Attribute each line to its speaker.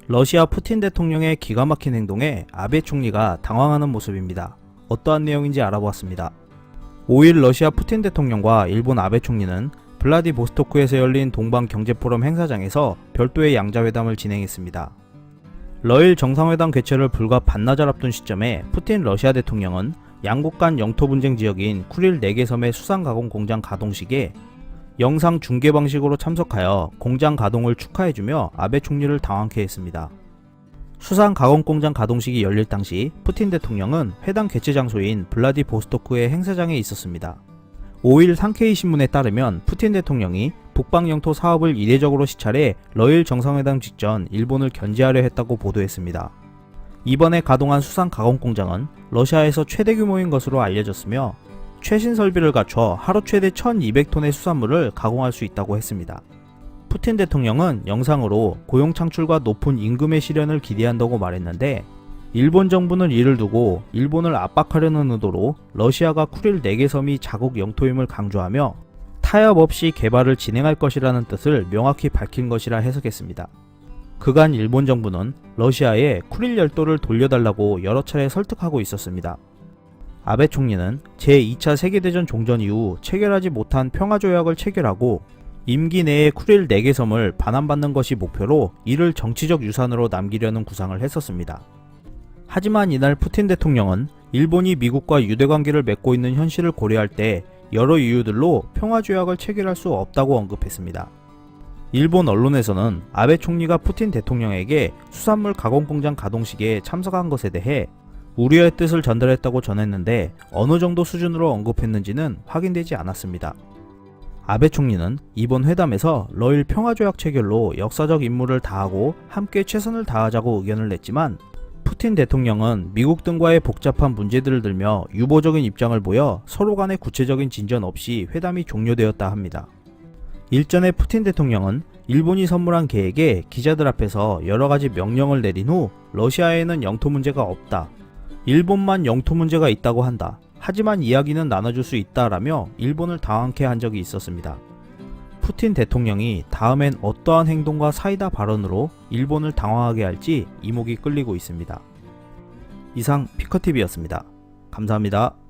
Speaker 1: 러시아 푸틴 대통령의 기가 막힌 행동에 아베 총리가 당황하는 모습입니다. 어떠한 내용인지 알아보았습니다. 5일 러시아 푸틴 대통령과 일본 아베 총리는 블라디보스토크에서 열린 동방경제포럼 행사장에서 별도의 양자회담을 진행했습니다. 러일 정상회담 개최를 불과 반나절 앞둔 시점에 푸틴 러시아 대통령은 양국 간 영토 분쟁 지역인 쿠릴 4개 섬의 수산 가공 공장 가동식에 영상 중계 방식으로 참석하여 공장 가동을 축하해주며 아베 총리를 당황케 했습니다. 수산 가공 공장 가동식이 열릴 당시 푸틴 대통령은 회담 개최 장소인 블라디보스토크의 행사장에 있었습니다. 5일 상케이 신문에 따르면 푸틴 대통령이 북방 영토 사업을 이례적으로 시찰해 러일 정상회담 직전 일본을 견제하려 했다고 보도했습니다. 이번에 가동한 수산 가공 공장은 러시아에서 최대 규모인 것으로 알려졌으며 최신 설비를 갖춰 하루 최대 1200톤의 수산물을 가공할 수 있다고 했습니다. 푸틴 대통령은 영상으로 고용 창출과 높은 임금의 실현을 기대한다고 말했는데 일본 정부는 이를 두고 일본을 압박하려는 의도로 러시아가 쿠릴 4개 섬이 자국 영토임을 강조하며 타협 없이 개발을 진행할 것이라는 뜻을 명확히 밝힌 것이라 해석했습니다. 그간 일본 정부는 러시아에 쿠릴 열도를 돌려달라고 여러 차례 설득하고 있었습니다. 아베 총리는 제2차 세계대전 종전 이후 체결하지 못한 평화조약을 체결하고 임기 내에 쿠릴 4개 섬을 반환받는 것이 목표로 이를 정치적 유산으로 남기려는 구상을 했었습니다. 하지만 이날 푸틴 대통령은 일본이 미국과 유대관계를 맺고 있는 현실을 고려할 때 여러 이유들로 평화조약을 체결할 수 없다고 언급했습니다. 일본 언론에서는 아베 총리가 푸틴 대통령에게 수산물 가공공장 가동식에 참석한 것에 대해 우려의 뜻을 전달했다고 전했는데 어느 정도 수준으로 언급했는지는 확인되지 않았습니다. 아베 총리는 이번 회담에서 러일 평화조약 체결로 역사적 임무를 다하고 함께 최선을 다하자고 의견을 냈지만 푸틴 대통령은 미국 등과의 복잡한 문제들을 들며 유보적인 입장을 보여 서로 간의 구체적인 진전 없이 회담이 종료되었다 합니다. 일전에 푸틴 대통령은 일본이 선물한 계획에 기자들 앞에서 여러가지 명령을 내린 후 러시아에는 영토 문제가 없다. 일본만 영토 문제가 있다고 한다. 하지만 이야기는 나눠줄 수 있다라며 일본을 당황케 한 적이 있었습니다. 푸틴 대통령이 다음엔 어떠한 행동과 사이다 발언으로 일본을 당황하게 할지 이목이 끌리고 있습니다. 이상 피커TV였습니다. 감사합니다.